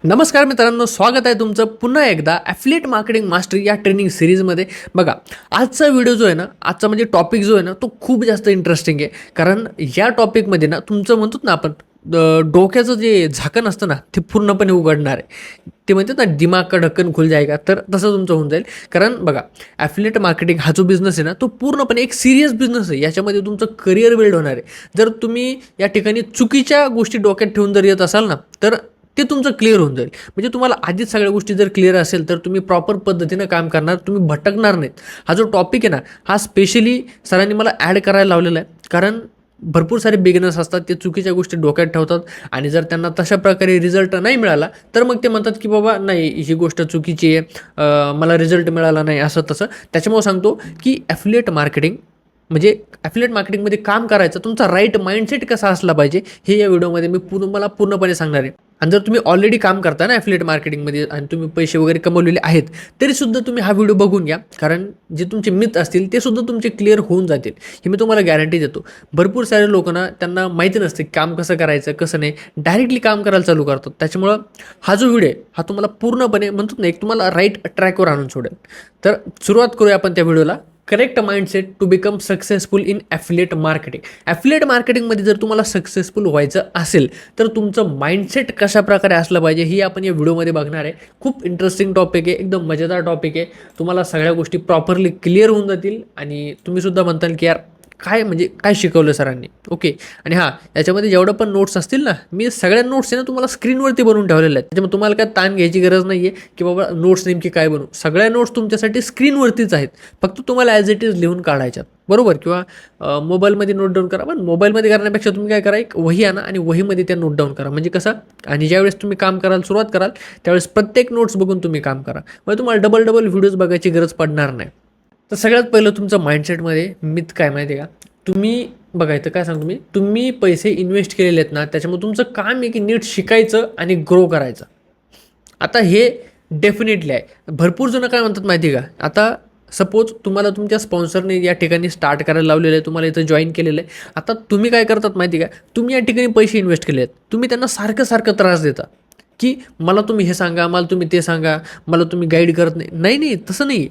नमस्कार मित्रांनो, स्वागत आहे तुमचं पुन्हा एकदा ॲफिलिएट मार्केटिंग मास्टरी या ट्रेनिंग सिरीजमध्ये. बघा, आजचा व्हिडिओ जो आहे ना, आजचा म्हणजे टॉपिक जो आहे ना, तो खूप जास्त इंटरेस्टिंग आहे. कारण या टॉपिकमध्ये ना तुमचं म्हणतो ना आपण डोक्याचं जे झाकण असतं ना, ते पूर्णपणे उघडणार आहे. ते म्हणतात ना, दिमाग का ढक्कन खुल जाएगा, तर तसं तुमचं होऊन जाईल. कारण बघा, ॲफिलिएट मार्केटिंग हा जो बिझनेस आहे ना, तो पूर्णपणे एक सिरियस बिझनेस आहे. याच्यामध्ये तुमचं करिअर बिल्ड होणार आहे. जर तुम्ही या ठिकाणी चुकीच्या गोष्टी डोक्यात ठेवून जर येत असाल ना, तर ते तुमचं क्लिअर होऊन जाईल. म्हणजे तुम्हाला आधीच सगळ्या गोष्टी जर क्लिअर असेल तर तुम्ही प्रॉपर पद्धतीनं काम करणार, तुम्ही भटकणार नाहीत. हा जो टॉपिक आहे ना, हा स्पेशली सरांनी मला ॲड करायला लावलेला आहे. कारण भरपूर सारे बिगिनर्स असतात, ते चुकीच्या गोष्टी डोक्यात ठेवतात आणि जर त्यांना तशा प्रकारे रिझल्ट नाही मिळाला तर मग ते म्हणतात की बाबा नाही, ही गोष्ट चुकीची आहे, मला रिझल्ट मिळाला नाही, असं तसं. त्याच्यामुळे सांगतो की ॲफिलिएट मार्केटिंग म्हणजे ॲफिलिएट मार्केटिंगमध्ये काम करायचं, तुमचा राईट माइंडसेट कसा असला पाहिजे हे या व्हिडिओमध्ये मी मला पूर्णपणे सांगणार आहे. आणि जर तुम्ही ऑलरेडी काम करता ना ॲफिलिएट मार्केटिंगमध्ये आणि तुम्ही पैसे वगैरे कमवलेले आहेत, तरीसुद्धा तुम्ही हा व्हिडिओ बघून घ्या. कारण जे तुमचे मिथ असतील ते सुद्धा तुमचे क्लिअर होऊन जातील, ही मी तुम्हाला गॅरंटी देतो. भरपूर सारे लोक ना, त्यांना माहिती नसते काम कसं करायचं कसं नाही, डायरेक्टली काम करायला चालू करतात. त्याच्यामुळं हा जो व्हिडिओ आहे हा तुम्हाला पूर्णपणे म्हणतो ना, एक तुम्हाला राईट ट्रॅकवर आणून सोडेल. तर सुरुवात करूया आपण त्या व्हिडिओला. Correct mindset to become successful in affiliate marketing. Affiliate मार्केटिंगमध्ये जर तुम्हाला सक्सेसफुल व्हायचं असेल तर तुमचं माइंडसेट कशा प्रकारे असलं पाहिजे ही आपण या व्हिडिओमध्ये बघणार आहे. खूप इंटरेस्टिंग टॉपिक आहे, एकदम मजेदार टॉपिक आहे. तुम्हाला सगळ्या गोष्टी प्रॉपरली क्लिअर होऊन जातील आणि तुम्हीसुद्धा म्हणताल की यार काय म्हणजे काय शिकवलं सरांनी. ओके. आणि हां, याच्यामध्ये जेवढं पण नोट्स असतील ना, मी सगळ्या नोट्स आहे ना तुम्हाला स्क्रीनवरती बनवून ठेवलेल्या आहेत. त्याच्यामुळे तुम्हाला काय ताण घ्यायची गरज नाही आहे की बाबा नोट्स नेमकी काय बनवू. सगळ्या नोट्स तुमच्यासाठी स्क्रीनवरतीच आहेत, फक्त तुम्हाला ॲज इट इज लिहून काढायच्यात, बरोबर. किंवा मोबाईलमध्ये नोट डाऊन करा. पण मोबाईलमध्ये करण्यापेक्षा तुम्ही काय करा, एक वही आणा आणि वहीमध्ये त्या नोट डाऊन करा. म्हणजे कसं, आणि ज्यावेळेस तुम्ही काम करायला सुरुवात कराल त्यावेळेस प्रत्येक नोट्स बघून तुम्ही काम करा. म्हणजे तुम्हाला डबल व्हिडिओज बघायची गरज पडणार नाही. तर सगळ्यात पहिलं तुमचं माइंडसेटमध्ये मिथ काय माहिती आहे का, तुम्ही बघायचं काय सांगतो मी, तुम्ही पैसे इन्व्हेस्ट केलेले आहेत ना, त्याच्यामुळे तुमचं काम आहे की नीट शिकायचं आणि ग्रो करायचं. आता हे डेफिनेटली आहे. भरपूर जण काय म्हणतात माहिती आहे का, आता सपोज तुम्हाला तुमच्या स्पॉन्सरने या ठिकाणी स्टार्ट करायला लावलेलं आहे, तुम्हाला इथं जॉईन केलेलं आहे. आता तुम्ही काय करतात माहिती आहे का, तुम्ही या ठिकाणी पैसे इन्व्हेस्ट केले आहेत, तुम्ही त्यांना सारखं त्रास देता की मला तुम्ही हे सांगा, मला तुम्ही ते सांगा, मला तुम्ही गाईड करत नाही. नाही नाही, तसं नाही.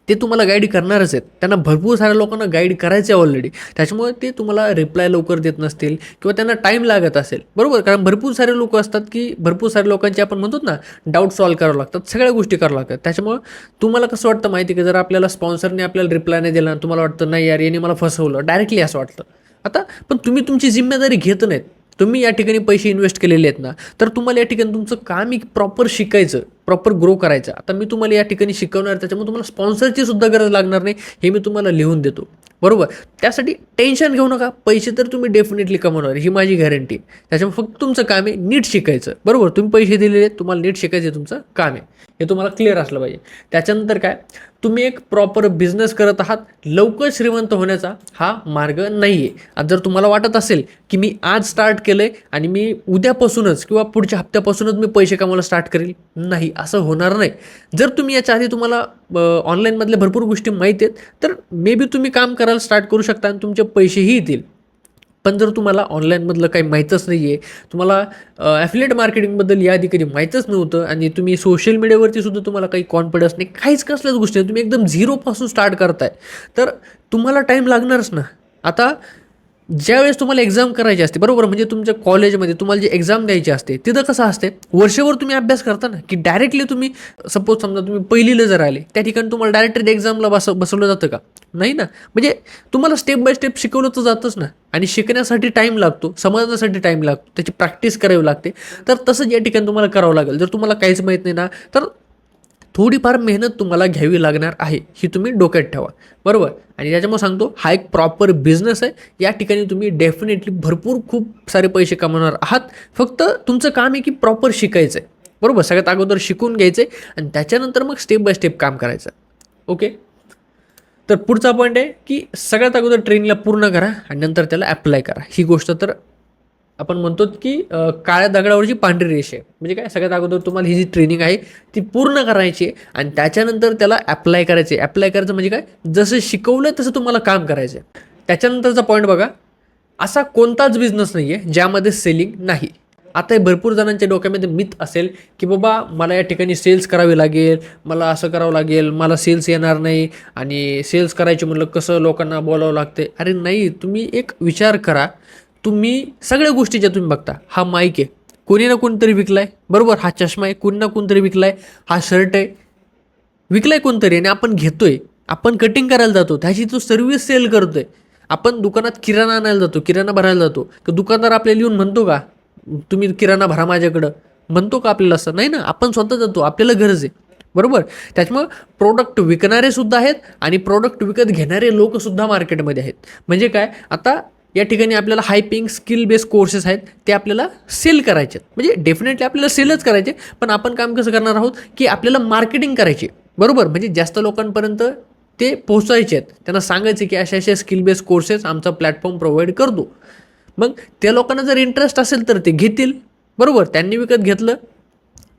ते तुम्हाला गाईड करणारच आहेत. त्यांना भरपूर साऱ्या लोकांना गाईड करायचं आहे ऑलरेडी. त्याच्यामुळे ते तुम्हाला रिप्लाय लवकर देत नसतील किंवा त्यांना टाईम लागत असेल, बरोबर. कारण भरपूर सारे लोक असतात की भरपूर साऱ्या लोकांचे आपण म्हणतो ना, डाऊट सॉल्व्ह करावं लागतात, सगळ्या गोष्टी करावं लागतात. त्याच्यामुळं तुम्हाला कसं वाटतं माहिती आहे का, जर आपल्याला स्पॉन्सरने आपल्याला रिप्लाय नाही दिला, तुम्हाला वाटतं नाही यार याने मला फसवलं, डायरेक्टली असं वाटतं. आता पण तुम्ही तुमची जिम्मेदारी घेत नाहीत. तुम्ही या ठिकाणी पैसे इन्व्हेस्ट केलेले आहेत ना, तर तुम्हाला या ठिकाणी तुमचं काम प्रॉपर शिकायचं, प्रॉपर ग्रो करायचं. आता मी तुम्हाला या ठिकाणी शिकवणार, त्याच्यामुळे तुम्हाला स्पॉन्सरची सुद्धा गरज लागणार नाही, हे मी तुम्हाला लिहून देतो, बरोबर. त्यासाठी टेन्शन घेऊ नका, पैसे तर तुम्ही डेफिनेटली कमवणार, ही माझी गॅरंटी. त्याच्यामुळे फक्त तुमचं काम आहे नीट शिकायचं, बरोबर. तुम्ही पैसे दिलेले आहेत, तुम्हाला नीट शिकायचं, तुमचं काम आहे, हे तुम्हाला क्लिअर असलं पाहिजे. त्याच्यानंतर काय, तुम्ही एक प्रॉपर बिझनेस करत आहात. लवकर श्रीमंत होण्याचा हा मार्ग नाही आहे. आता जर तुम्हाला वाटत असेल की मी आज स्टार्ट केलं आहे आणि मी उद्यापासूनच किंवा पुढच्या हप्त्यापासूनच मी पैसे कमवायला स्टार्ट करेल, नाही, असं होणार नाही. जर तुम्ही याच्या आधी तुम्हाला ऑनलाईनमधल्या भरपूर गोष्टी माहीत आहेत तर मे बी तुम्ही काम करायला स्टार्ट करू शकता आणि तुमचे पैसेही येतील. पण जर तुम्हाला ऑनलाईनमधलं काही माहीतच नाही आहे, तुम्हाला ॲफिलिएट मार्केटिंगबद्दल याआधी कधी माहीतच नव्हतं आणि तुम्ही सोशल मीडियावरती सुद्धा तुम्हाला काही कॉन्फिडन्स नाही, काहीच कसल्याच गोष्टी नाही, तुम्ही एकदम झिरोपासून स्टार्ट करताय, तर तुम्हाला टाईम लागणारच ना. आता ज्यावेळेस तुम्हाला एक्झाम करायची असते, बरोबर, म्हणजे तुमच्या कॉलेजमध्ये तुम्हाला जी एक्झाम द्यायची असते तिथं कसं असते, वर्षभर तुम्ही अभ्यास करता ना, की डायरेक्टली तुम्ही सपोज समजा तुम्ही पहिलीला जर आले, त्या ठिकाणी तुम्हाला डायरेक्टली एक्झामला बसवलं जातं का, नाही ना. म्हणजे तुम्हाला स्टेप बाय स्टेप शिकवलं तर जातंच ना. आणि शिकण्यासाठी टाईम लागतो, समजण्यासाठी टाईम लागतो, त्याची प्रॅक्टिस करावी लागते. तर तसंच या ठिकाणी तुम्हाला करावं लागेल. जर तुम्हाला काहीच माहीत नाही ना, तर थोडीफार मेहनत तुम्हाला घ्यावी लागणार आहे, ही तुम्ही डोक्यात ठेवा, बरोबर. आणि त्याच्यामुळे सांगतो, हा एक प्रॉपर बिझनेस आहे. या ठिकाणी तुम्ही डेफिनेटली भरपूर खूप सारे पैसे कमवणार आहात. फक्त तुमचं काम आहे की प्रॉपर शिकायचं आहे, बरोबर. सगळ्यात अगोदर शिकून घ्यायचं आहे आणि त्याच्यानंतर मग स्टेप बाय स्टेप काम करायचं, ओके. तर पुढचा पॉईंट आहे की सगळ्यात अगोदर ट्रेनिंगला पूर्ण करा आणि नंतर त्याला ॲप्लाय करा. ही गोष्ट तर आपण म्हणतो की काळ्या दगडावरची पांढरी रेष आहे. म्हणजे काय, सगळ्यात अगोदर तुम्हाला ही जी ट्रेनिंग आहे ती पूर्ण करायची आहे आणि त्याच्यानंतर त्याला ॲप्लाय करायचे. ॲप्लाय करायचं म्हणजे काय, जसं शिकवलं तसं तुम्हाला काम करायचं आहे. त्याच्यानंतरचा पॉईंट बघा, असा कोणताच बिझनेस नाही आहे ज्यामध्ये सेलिंग नाही. आता हे भरपूर जणांच्या डोक्यामध्ये मिथ असेल की बाबा मला या ठिकाणी सेल्स करावे लागेल, मला असं करावं लागेल, मला सेल्स येणार नाही आणि सेल्स करायचे म्हणलं कसं लोकांना बोलावं लागते. अरे नाही, तुम्ही एक विचार करा. तुम्ही सगळ्या गोष्टी ज्या तुम्ही बघता, हा माईक आहे, कोणी ना कोणतरी विकलाय, बरोबर, हा चष्मा आहे, कोणी ना कोणतरी विकलाय, हा शर्ट आहे, विकलाय कोणतरी आणि आपण घेतोय, आपण कटिंग करायला जातो, त्याची तो सर्व्हिस सेल करतोय. आपण दुकानात किराणा आणायला जातो, किराणा भरायला जातो, तर दुकानदार आपल्याला येऊन म्हणतो का तुम्ही किराणा भरा माझ्याकडं, म्हणतो का आपल्याला? असं नाही ना, आपण स्वतः जातो, आपल्याला गरज आहे, बरोबर. त्याच्यामुळं प्रोडक्ट विकणारे सुद्धा आहेत आणि प्रोडक्ट विकत घेणारे लोकसुद्धा मार्केटमध्ये आहेत. म्हणजे काय, आता या ठिकाणी आपल्याला हाय पेइंग स्किल बेस्ड कोर्सेस आहेत, ते आपल्याला सेल करायचे, म्हणजे डेफिनेटली आपल्याला सेलच करायचे, पण आपण काम कसं करणार आहोत की आपल्याला मार्केटिंग करायची, बरोबर. म्हणजे जास्त लोकांपर्यंत ते पोहोचायचे आहेत, त्यांना सांगायचे की अशा अशा स्किल बेस्ड कोर्सेस आमचा प्लॅटफॉर्म प्रोव्हाइड करतो. मग त्या लोकांना जर इंटरेस्ट असेल तर ते घेतील, बरोबर. त्यांनी विकत घेतलं,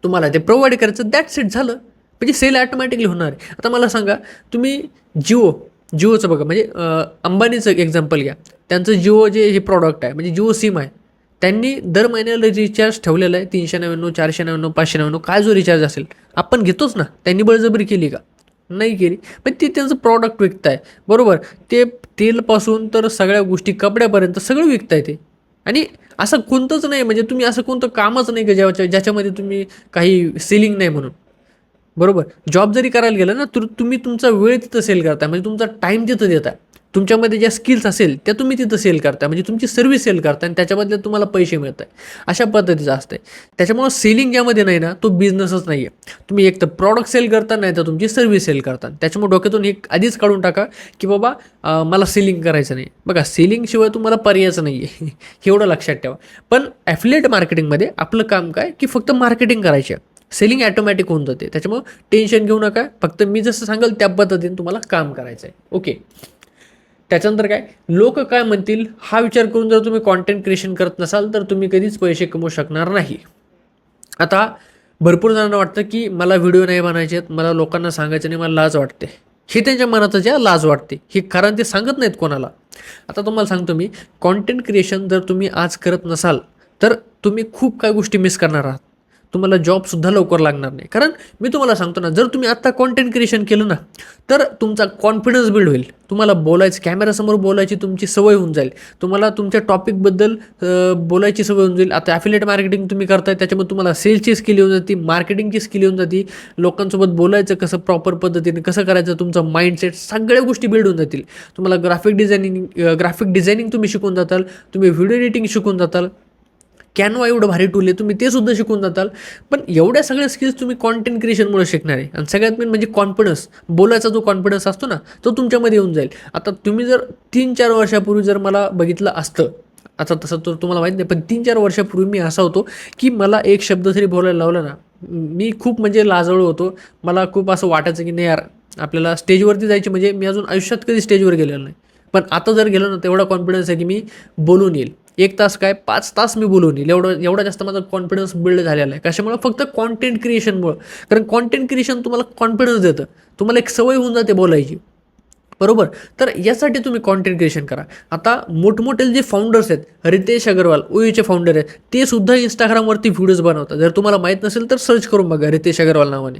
तुम्हाला ते प्रोव्हाइड करायचं, दॅट्स इट, झालं. म्हणजे सेल ॲटोमॅटिकली होणार आहे. आता मला सांगा, तुम्ही जिओचं बघा, म्हणजे अंबानीचं एक्झाम्पल घ्या. त्यांचं जिओ जे हे प्रॉडक्ट आहे, म्हणजे जिओ सिम आहे, त्यांनी दर महिन्याला रिचार्ज ठेवलेला आहे 399, 499, 599, काय जो रिचार्ज असेल आपण घेतोच ना. त्यांनी बळजबरी केली का? नाही केली. पण ते त्यांचं प्रॉडक्ट विकताय, बरोबर. ते तेलपासून तर सगळ्या गोष्टी, कपड्यापर्यंत सगळं विकताय ते. आणि असं कोणतंच नाही, म्हणजे तुम्ही असं कोणतं कामच नाही का ज्याच्यामध्ये तुम्ही काही सेलिंग नाही म्हणून, बरोबर. जॉब जरी करायला गेलं ना, तर तुम्ही तुमचा वेळ तिथं सेल करताय, म्हणजे तुमचा टाईम तिथं देताय. तुमच्यामध्ये ज्या स्किल्स असेल त्या तुम्ही तिथं सेल करताय, म्हणजे तुमची सर्व्हिस सेल करताय आणि त्याच्याबद्दल तुम्हाला पैसे मिळत आहे. अशा पद्धतीचं असतं. त्याच्यामुळं सेलिंग ज्यामध्ये नाही ना, तो बिझनेसच नाही आहे. तुम्ही एक तर प्रॉडक्ट सेल करता, नाही तर तुमची सर्व्हिस सेल करता. त्याच्यामुळे डोक्यातून एक आधीच काढून टाका की बाबा मला सेलिंग करायचं नाही. बघा, सेलिंगशिवाय तुम्हाला पर्यायच नाही आहे एवढं लक्षात ठेवा. पण ॲफिलिएट मार्केटिंगमध्ये आपलं काम काय की फक्त मार्केटिंग करायची आहे, सेलिंग ॲटोमॅटिक होऊन जाते. त्याच्यामुळं टेन्शन घेऊ नका, फक्त मी जसं सांगाल त्या पद्धतीने तुम्हाला काम करायचं आहे. ओके. त्याच्यानंतर काय, लोक काय म्हणतील हा विचार करून जर तुम्ही कॉन्टेंट क्रिएशन करत नसाल तर तुम्ही कधीच पैसे कमवू शकणार नाही. आता भरपूर जणांना वाटतं की मला व्हिडिओ नाही बनायचे आहेत, मला लोकांना सांगायचं नाही, मला लाज वाटते. हे त्यांच्या मनातच ज्या लाज वाटते, हे कारण ते सांगत नाहीत कोणाला. आता तुम्हाला सांगतो मी, कॉन्टेंट क्रिएशन जर तुम्ही आज करत नसाल तर तुम्ही खूप काही गोष्टी मिस करणार आहात. तुम्हाला जॉबसुद्धा लवकर लागणार नाही. कारण मी तुम्हाला सांगतो ना, जर तुम्ही आत्ता कॉन्टेंट क्रिएशन केलं ना, तर तुमचा कॉन्फिडन्स बिल्ड होईल, तुम्हाला बोलायचं, कॅमेरासमोर बोलायची तुमची सवय होऊन जाईल, तुम्हाला तुमच्या टॉपिकबद्दल बोलायची सवय होऊन जाईल. आता ॲफिलिएट मार्केटिंग तुम्ही करताय, त्याच्यामध्ये तुम्हाला सेल्सची स्किल येऊन जाते, मार्केटिंगची स्किल येऊन जाते, लोकांसोबत बोलायचं कसं प्रॉपर पद्धतीने कसं करायचं, तुमचं माइंडसेट, सगळ्या गोष्टी बिल्ड होऊन जातील. तुम्हाला ग्राफिक डिझायनिंग तुम्ही शिकून जाताल, तुम्ही व्हिडिओ एडिटिंग शिकून जाताल. कॅनवा एवढं भारी टूल आहे, तुम्ही ते सुद्धा शिकून जाताल. पण एवढ्या सगळ्या स्किल्स तुम्ही कॉन्टेंट क्रिएशनमुळे शिकणार आहे. आणि सगळ्यात मेन म्हणजे कॉन्फिडन्स, बोलायचा जो कॉन्फिडन्स असतो ना, तो तुमच्यामध्ये येऊन जाईल. आता तुम्ही जर 3-4 वर्षापूर्वी जर मला बघितलं असतं, आता तसं तर तुम्हाला माहीत नाही, पण 3-4 वर्षापूर्वी मी असा होतो की मला एक शब्द तरी बोलायला लावला ना, मी खूप म्हणजे लाजळू होतो. मला खूप असं वाटायचं की नाही यार, आपल्याला स्टेजवरती जायची, म्हणजे मी अजून आयुष्यात कधी स्टेजवर गेलेलो नाही. पण आता जर गेलो ना, तेवढा कॉन्फिडन्स आहे की मी बोलून येईल. 1 तास काय 5 तास मी बोलून येईल, एवढा जास्त माझा कॉन्फिडन्स बिल्ड झालेला आहे. कशामुळे? फक्त कॉन्टेंट क्रिएशनमुळं. कारण कॉन्टेंट क्रिएशन तुम्हाला कॉन्फिडन्स देतं, तुम्हाला एक सवय होऊन जाते बोलायची, बरोबर. तर यासाठी तुम्ही कॉन्टेंट क्रिएशन करा. आता मोठमोठे जे फाउंडर्स आहेत, रितेश अग्रवाल ओयूचे फाउंडर आहेत, ते सुद्धा इंस्टाग्रामवरती व्हिडिओज बनवतात. जर तुम्हाला माहीत नसेल तर सर्च करून बघा, रितेश अग्रवाल नावाने,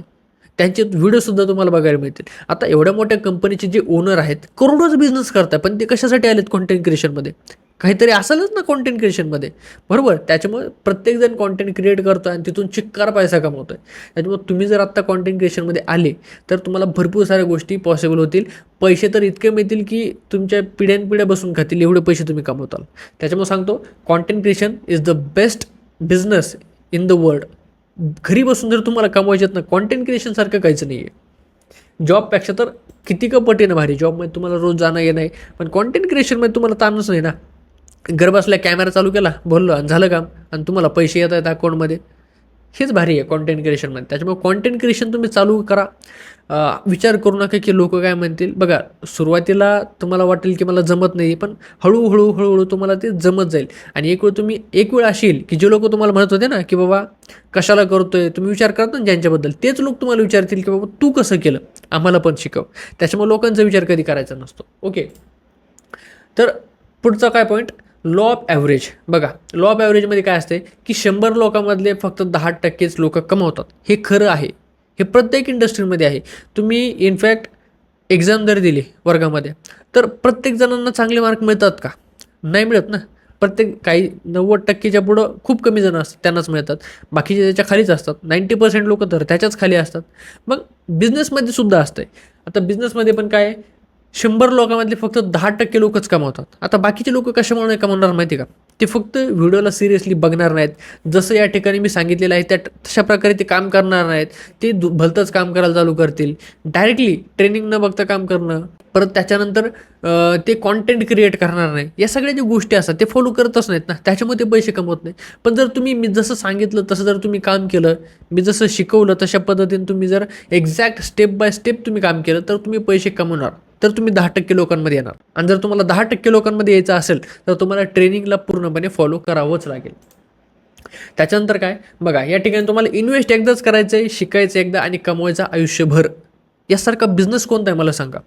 त्यांचे व्हिडिओसुद्धा तुम्हाला बघायला मिळतील. आता एवढ्या मोठ्या कंपनीचे जे ओनर आहेत, करोडोचा बिझनेस करतात, पण ते कशासाठी आलेत कॉन्टेंट क्रिएशनमध्ये? काहीतरी असेलच ना कॉन्टेंट क्रिएशनमध्ये, बरोबर. त्याच्यामुळे प्रत्येकजण कॉन्टेंट क्रिएट करतो आणि तिथून चिक्कार पैसा कमवतो आहे. त्याच्यामुळे तुम्ही जर आत्ता कॉन्टेंट क्रिएशनमध्ये आले तर तुम्हाला भरपूर साऱ्या गोष्टी पॉसिबल होतील. पैसे तर इतके मिळतील की तुमच्या पिढ्यानपिढ्या बसून खातील, एवढे पैसे तुम्ही कमवताल. त्याच्यामुळे सांगतो, content creation is the best business in the world. घरी बसून जर तुम्हाला कमवायचे आहेत ना, कॉन्टेंट क्रिएशनसारखं काहीच नाही आहे. जॉबपेक्षा तर किती का पटीनं भारी. जॉबमध्ये तुम्हाला रोज जाणं येणं आहे, पण कॉन्टेंट क्रिएशनमध्ये तुम्हाला ताणच नाही ना. घर बसल्या कॅमेरा चालू केला, बोललो आणि झालं काम, आणि तुम्हाला पैसे येत आहेत अकाउंटमध्ये. हेच भारी आहे कॉन्टेंट क्रिएशनमध्ये. त्याच्यामुळे कॉन्टेंट क्रिएशन तुम्ही चालू करा. विचार करू नका की लोक काय म्हणतील. बघा, सुरुवातीला तुम्हाला वाटेल की मला जमत नाही, पण हळूहळू तुम्हाला ते जमत जाईल. आणि एक वेळ अशी येईल की जे लोक तुम्हाला म्हणत होते ना की बाबा कशाला करतोय, तुम्ही विचार करता ना ज्यांच्याबद्दल, तेच लोक तुम्हाला विचारतील की बाबा तू कसं केलं, आम्हाला पण शिकव. त्याच्यामुळे लोकांचा विचार कधी करायचा नसतो. ओके. तर पुढचा काय पॉईंट, लॉ ऑफ ॲव्हरेज. बघा, लॉ ऑफ ॲव्हरेजमध्ये काय असते की 100 लोकांमधले फक्त 10%च लोक कमावतात. हे खरं आहे, हे प्रत्येक इंडस्ट्रीमध्ये आहे. तुम्ही इनफॅक्ट एक्झाम जर दिली वर्गामध्ये तर प्रत्येक जणांना चांगले मार्क मिळतात का? नाही मिळत ना. प्रत्येक काही 90%च्या पुढं खूप कमी जण असतात त्यांनाच मिळतात, बाकीचे त्याच्या खालीच असतात. 90% लोक तर त्याच्याच खाली असतात. मग बिझनेसमध्ये सुद्धा असतंय. आता बिझनेसमध्ये पण काय, 100 लोकांमधले फक्त 10% लोकच कमावतात. आता बाकीचे लोक कशामुळे नाही कमावणार माहिती का? ते फक्त व्हिडिओला सिरियसली बघणार नाहीत. जसं या ठिकाणी मी सांगितलेलं आहे तशा प्रकारे ते काम करणार नाहीत. ते भलतंच काम करायला चालू करतील. डायरेक्टली ट्रेनिंग न बघता काम करणं, परत त्याच्यानंतर ते कॉन्टेंट क्रिएट करणार नाही. या सगळ्या ज्या गोष्टी असतात ते फॉलो करतच नाहीत ना, त्याच्यामुळे ते पैसे कमवत नाही. पण जर तुम्ही मी जसं सांगितलं तसं जर तुम्ही काम केलं, मी जसं शिकवलं तशा पद्धतीने तुम्ही जर एक्झॅक्ट स्टेप बाय स्टेप तुम्ही काम केलं तर तुम्ही पैसे कमवणार. तर तुम्ही 10% लोकांमध्ये येणार. आणि जर तुम्हाला 10% लोकांमध्ये यायचं असेल तर तुम्हाला ट्रेनिंगला पूर्णपणे फॉलो करावंच लागेल. त्याच्यानंतर काय, बघा या ठिकाणी तुम्हाला इन्व्हेस्ट एकदाच करायचं आहे, शिकायचं एकदा आणि कमवायचं आयुष्यभर. यासारखा बिझनेस कोणता आहे मला सांगा,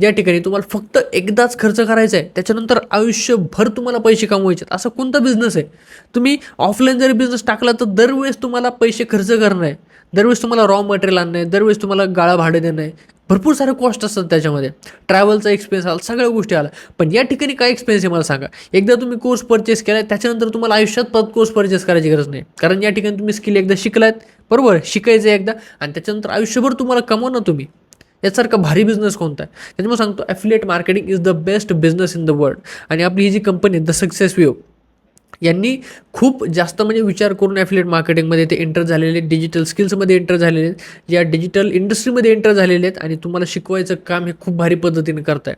ज्या ठिकाणी तुम्हाला फक्त एकदाच खर्च करायचा आहे, त्याच्यानंतर आयुष्यभर तुम्हाला पैसे कमवायचे आहेत? असा कोणता बिझनेस आहे? तुम्ही ऑफलाईन जरी बिझनेस टाकला तर दरवेळेस तुम्हाला पैसे खर्च करणं आहे, दरवेळेस तुम्हाला रॉ मटेरियल आणणं आहे, दरवेळेस तुम्हाला गाळा भाडं देणं आहे, भरपूर सारे कॉस्ट असतात त्याच्यामध्ये. ट्रॅव्हलचा एक्सपेन्स आला, सगळ्या गोष्टी आला. पण या ठिकाणी काय एक्सपेन्स आहे मला सांगा? एकदा तुम्ही कोर्स परचेस केला त्याच्यानंतर तुम्हाला आयुष्यात परत कोर्स परचेस करायची गरज नाही. कारण या ठिकाणी तुम्ही स्किल एकदा शिकलात, बरोबर, शिकायचं एकदा, आणि त्याच्यानंतर आयुष्यभर तुम्हाला कमवणं तुम्ही. यासारखा भारी बिझनेस कोणता आहे? त्याच्यामुळे सांगतो affiliate marketing is the best business in the world. आणि आपली ही जी कंपनी आहे द सक्सेस व्ह्यू, यांनी खूप जास्त म्हणजे विचार करून ॲफिलिएट मार्केटिंगमध्ये ते एंटर झालेले, डिजिटल स्किल्समध्ये एंटर झालेले आहेत, या डिजिटल इंडस्ट्रीमध्ये एंटर झालेले आहेत आणि तुम्हाला शिकवायचं काम हे खूप भारी पद्धतीने करत आहे.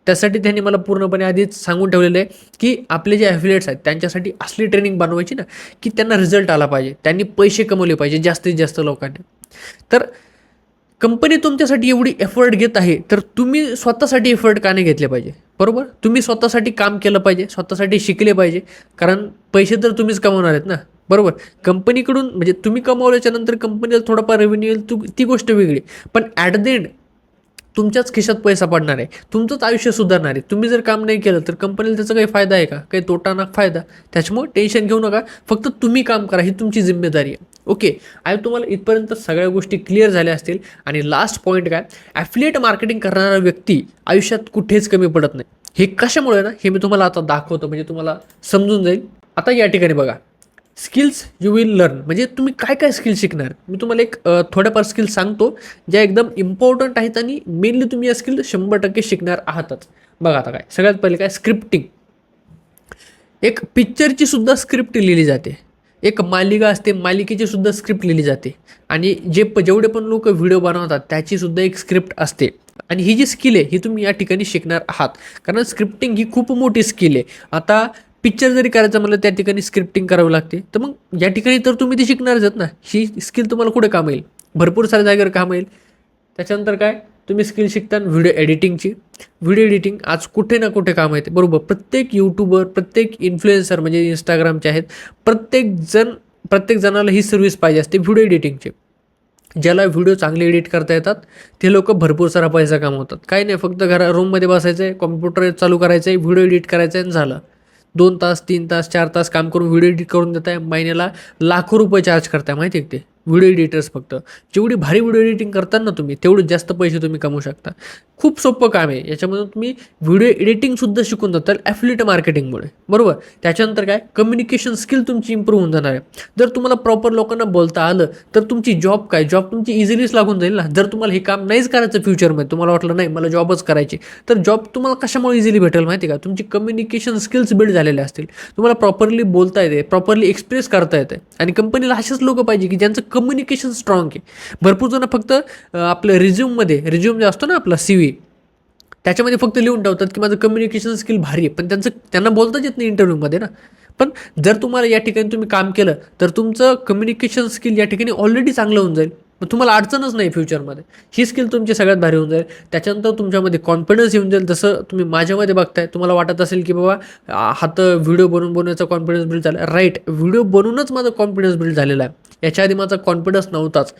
त्यासाठी त्यांनी मला पूर्णपणे आधीच सांगून ठेवलेलं आहे की आपले जे ॲफिलिएट्स आहेत त्यांच्यासाठी असली ट्रेनिंग बनवायची ना की त्यांना रिझल्ट आला पाहिजे, त्यांनी पैसे कमवले पाहिजे जास्तीत जास्त लोकांनी. तर कंपनी तुमच्यासाठी एवढी एफर्ट घेत आहे तर तुम्ही स्वतःसाठी एफर्ट का नाही घेतले पाहिजे? बरोबर, तुम्ही स्वतःसाठी काम केलं पाहिजे, स्वतःसाठी शिकले पाहिजे. कारण पैसे तर तुम्हीच कमवणार आहेत ना, बरोबर. कंपनीकडून म्हणजे तुम्ही कमवल्याच्या नंतर कंपनीला थोडाफार रेव्हेन्यू येईल, ती गोष्ट वेगळी. पण ॲट द एंड तुमच्याच खिशात पैसा पडणार आहे, तुमचंच आयुष्य सुधारणार आहे. तुम्ही जर काम नाही केलं तर कंपनीला त्याचा काही फायदा आहे का? काही तोटा ना फायदा. त्याच्यामुळे टेन्शन घेऊ नका, फक्त तुम्ही काम करा, ही तुमची जिम्मेदारी आहे. ओके, आहे तुम्हाला इथपर्यंत सगळ्या गोष्टी क्लिअर झाल्या असतील. आणि लास्ट पॉईंट काय, ॲफिलिएट मार्केटिंग करणारा व्यक्ती आयुष्यात कुठेच कमी पडत नाही. हे कशामुळे ना, हे मी तुम्हाला आता दाखवतो म्हणजे तुम्हाला समजून जाईल. आता या ठिकाणी बघा, स्किल्स यू विल लर्न, म्हणजे तुम्ही काय काय स्किल शिकणार. मी तुम्हाला एक थोड्याफार स्किल सांगतो ज्या एकदम इम्पॉर्टंट आहेत आणि मेनली तुम्ही या स्किल 100% शिकणार आहातच. बघा आता काय, सगळ्यात पहिले काय, स्क्रिप्टिंग. एक पिक्चरची सुद्धा स्क्रिप्ट लिहिली जाते, एक मालिका असते, मालिकेची सुद्धा स्क्रिप्ट लिहिली जाते, आणि जेवढे पण लोक व्हिडिओ बनवतात त्याची सुद्धा एक स्क्रिप्ट असते. आणि ही जी स्किल आहे ही तुम्ही या ठिकाणी शिकणार आहात, कारण स्क्रिप्टिंग ही खूप मोठी स्किल आहे. आता पिक्चर जरी करायचं म्हणलं त्या ठिकाणी स्क्रिप्टिंग करावी लागते, तर मग या ठिकाणी तर तुम्ही ते शिकणारच आहेत ना. ही स्किल तुम्हाला कुठे काम येईल? भरपूर साऱ्या जागेवर काम येईल. त्याच्यानंतर काय, तुम्ही स्किल शिकताना व्हिडिओ एडिटिंगची. व्हिडिओ एडिटिंग आज कुठे ना कुठे काम येते, बरोबर. प्रत्येक यूट्यूबर, प्रत्येक इन्फ्लुएन्सर म्हणजे इंस्टाग्रामचे आहेत, प्रत्येक जणाला ही सर्व्हिस पाहिजे असते व्हिडिओ एडिटिंगची. ज्याला व्हिडिओ चांगले एडिट करता येतात ते लोक भरपूर सारा पैसा कमवतात. काही नाही, फक्त रूममध्ये बसायचं आहे, कॉम्प्युटर चालू करायचं आहे, व्हिडिओ एडिट करायचं आहे आणि झालं. 2 तास, 3 तास, 4 तास काम करून व्हिडिओ एडिट करून देत आहे. महिन्याला लाखो रुपये चार्ज करताय, माहिती आहे ते व्हिडिओ एडिटर्स. फक्त जेवढी भारी व्हिडिओ एडिटिंग करता ना तुम्ही, तेवढे जास्त पैसे तुम्ही कमवू शकता. खूप सोपं काम आहे. याच्यामधून तुम्ही व्हिडिओ एडिटिंगसुद्धा शिकून जाताल ॲफिलिएट मार्केटिंगमुळे, बरोबर. त्याच्यानंतर काय, कम्युनिकेशन स्किल तुमची इम्प्रूव्ह होऊन जाणार आहे. जर तुम्हाला प्रॉपर लोकांना बोलता आलं तर तुमची जॉब तुमची इझिलीच लागून जाईल ना. जर तुम्हाला हे काम नाहीच करायचं फ्युचरमध्ये, तुम्हाला वाटलं नाही मला जॉबच करायची, तर जॉब तुम्हाला कशामुळे इझिली भेटेल माहिती का? तुमची कम्युनिकेशन स्किल्स बिल्ड झालेले असतील, तुम्हाला प्रॉपरली बोलता येते, प्रॉपरली एक्सप्रेस करता येते. आणि कंपनीला असेच लोक पाहिजे की ज्यांचं कम्युनिकेशन स्ट्रॉंग आहे. भरपूर जण फक्त आपलं रिझ्यूम जे असतो ना आपला CV, त्याच्यामध्ये फक्त लिहून ठेवतात की माझं कम्युनिकेशन स्किल भारी आहे, पण त्यांना बोलताच येत नाही इंटरव्ह्यूमध्ये ना. पण जर तुम्हाला या ठिकाणी तुम्ही काम केलं तर तुमचं कम्युनिकेशन स्किल या ठिकाणी ऑलरेडी चांगलं होऊन जाईल. मग तुम्हाला अडचणच नाही फ्युचरमध्ये. ही स्किल तुमची सगळ्यात भारी होऊन जाईल. त्याच्यानंतर तुमच्यामध्ये कॉन्फिडन्स येऊन जाईल. जसं तुम्ही माझ्यामध्ये बघताय, तुम्हाला वाटत असेल की बाबा हा तर व्हिडिओ बनवण्याचा कॉन्फिडन्स बिल्ड झाला. राईट, व्हिडिओ बनवूनच माझा कॉन्फिडन्स बिल्ड झालेला आहे. याच्या आधी माझा कॉन्फिडन्स नव्हताच.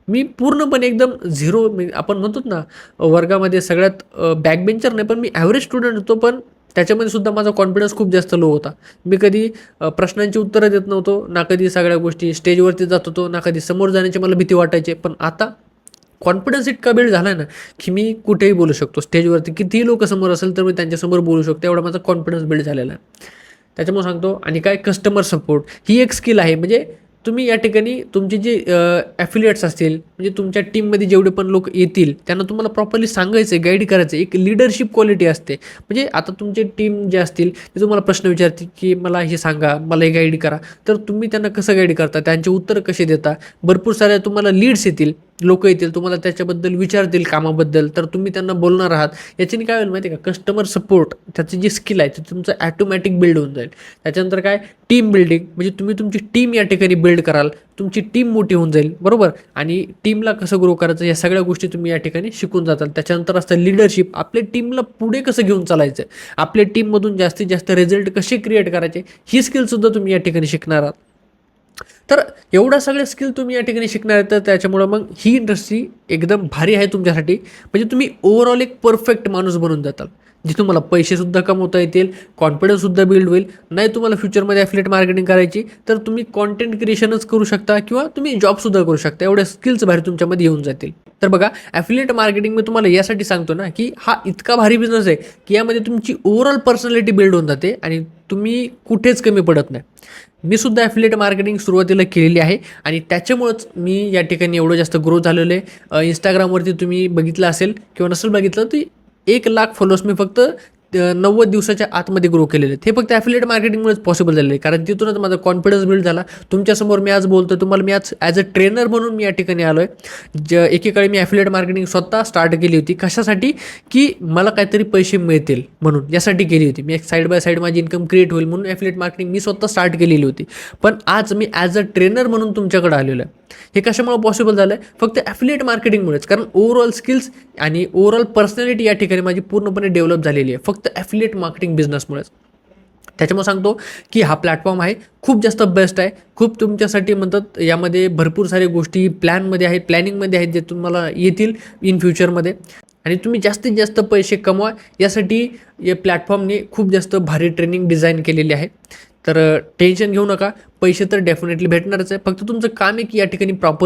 मी पूर्णपणे एकदम झिरो, आपण म्हणतो ना वर्गामध्ये सगळ्यात बॅकबेंचर नाही, पण मी ॲव्हरेज स्टुडंट होतो. पण त्याच्यामध्ये सुद्धा माझा कॉन्फिडन्स खूप जास्त लो होता. मी कधी प्रश्नांची उत्तरं देत नव्हतो, ना कधी सगळ्या गोष्टी स्टेजवरती जात होतो, ना कधी समोर जाण्याची मला भीती वाटायची. पण आता कॉन्फिडन्स इतका बिल्ड झाला आहे ना, की मी कुठेही बोलू शकतो. स्टेजवरती कितीही लोकं समोर असेल तर मी त्यांच्यासमोर बोलू शकतो. एवढा माझा कॉन्फिडन्स बिल्ड झालेला आहे. त्याच्यामुळे सांगतो. आणि काय कस्टमर सपोर्ट ही एक स्किल आहे. म्हणजे तुम्ही या ठिकाणी तुमचे जे ॲफिलिएट्स असतील, म्हणजे तुमच्या टीममध्ये जेवढे पण लोक येतील त्यांना तुम्हाला प्रॉपरली सांगायचं आहे, गाईड करायचं आहे. एक लीडरशिप क्वालिटी असते. म्हणजे आता तुमचे टीम जे असतील ते तुम्हाला प्रश्न विचारतील, की मला हे सांगा, मला हे गाईड करा. तर तुम्ही त्यांना कसं गाईड करता, त्यांचे उत्तर कसे देता. भरपूर साऱ्या तुम्हाला लीड्स येतील, लोकं येतील, तुम्हाला त्याच्याबद्दल विचारतील कामाबद्दल, तर तुम्ही त्यांना बोलणार आहात. याच्याने काय होईल माहिती आहे का, कस्टमर सपोर्ट त्याची जी स्किल आहे ते तुमचं ॲटोमॅटिक बिल्ड होऊन जाईल. त्याच्यानंतर काय, टीम बिल्डिंग, म्हणजे तुम्ही तुमची टीम या ठिकाणी बिल्ड कराल. तुमची टीम मोठी होऊन जाईल, बरोबर. आणि टीमला कसं ग्रो करायचं या सगळ्या गोष्टी तुम्ही या ठिकाणी शिकून जाताल. त्याच्यानंतर असतं लिडरशिप, आपल्या टीमला पुढे कसं घेऊन चालायचं, आपल्या टीममधून जास्तीत जास्त रिझल्ट कसे क्रिएट करायचे, ही स्किलसुद्धा तुम्ही या ठिकाणी शिकणार आहात. तर एवढ्या सगळ्या स्किल तुम्ही या ठिकाणी शिकणार आहे. तर त्याच्यामुळं मग ही इंडस्ट्री एकदम भारी आहे तुमच्यासाठी. म्हणजे तुम्ही ओव्हरऑल एक परफेक्ट माणूस बनून जाताल, जे तुम्हाला पैसेसुद्धा कमवता येतील, कॉन्फिडन्ससुद्धा बिल्ड होईल. नाही तुम्हाला फ्युचरमध्ये ॲफिलिएट मार्केटिंग करायची तर तुम्ही कॉन्टेंट क्रिएशनच करू शकता किंवा तुम्ही जॉबसुद्धा करू शकता. एवढ्या स्किल्स भारी तुमच्यामध्ये येऊन जातील. तर बघा, ॲफिलिएट मार्केटिंग मी तुम्हाला यासाठी सांगतो ना, की हा इतका भारी बिझनेस आहे की यामध्ये तुमची ओव्हरऑल पर्सनॅलिटी बिल्ड होऊन जाते आणि तुम्ही कुठेच कमी पडत नाही. मी सुद्धा ॲफिलिएट मार्केटिंग सुरुवातीला केलेली आहे आणि त्याच्यामुळंच मी या ठिकाणी एवढं जास्त ग्रो झालेलं आहे. इंस्टाग्रामवरती तुम्ही बघितलं असेल किंवा नसेल बघितलं, ती 1,00,000 फॉलोअर्स मी फक्त 90 दिवसाच्या आतमध्ये ग्रो केलेले आहेत. हे फक्त ॲफिलिएट मार्केटिंगमुळेच पॉसिबल झालेलं आहे. कारण तिथूनच माझा कॉन्फिडन्स बिल्ड झाला. तुमच्यासमोर मी आज बोलतो, तुम्हाला मी आज ॲज अ ट्रेनर म्हणून मी या ठिकाणी आलो आहे. एकीकडे मी ॲफिलिएट मार्केटिंग स्वतः स्टार्ट केली होती. कशासाठी, की मला काहीतरी पैसे मिळतील म्हणून, यासाठी केली होती मी. एक साईड बाय साईड माझी इन्कम क्रिएट होईल म्हणून ॲफिलिएट मार्केटिंग मी स्वतः स्टार्ट केलेली होती. पण आज मी ॲज अ ट्रेनर म्हणून तुमच्याकडे आलेलो आहे. हे कशामुळे पॉसिबल झालं आहे, फक्त ॲफिलिएट मार्केटिंगमुळेच. कारण ओव्हरऑल स्किल्स आणि ओव्हरऑल पर्सनॅलिटी या ठिकाणी माझी पूर्णपणे डेव्हलप झालेली आहे फक्त ॲफिलिएट मार्केटिंग बिझनेसमुळेच. त्याच्यामुळे सांगतो की हा प्लॅटफॉर्म आहे खूप जास्त बेस्ट आहे. खूप तुमच्यासाठी म्हणतात, यामध्ये भरपूर साऱ्या गोष्टी प्लॅनमध्ये आहेत, प्लॅनिंगमध्ये आहेत, जे तुम्हाला येतील इन फ्युचरमध्ये. आणि तुम्ही जास्तीत जास्त पैसे कमवा यासाठी या प्लॅटफॉर्मने खूप जास्त भारी ट्रेनिंग डिझाईन केलेली आहे. तर टेन्शन घेऊ नका, पैसे तर डेफिनेटली भेटणारच आहे. फक्त तुमचं काम आहे की या ठिकाणी प्रॉपर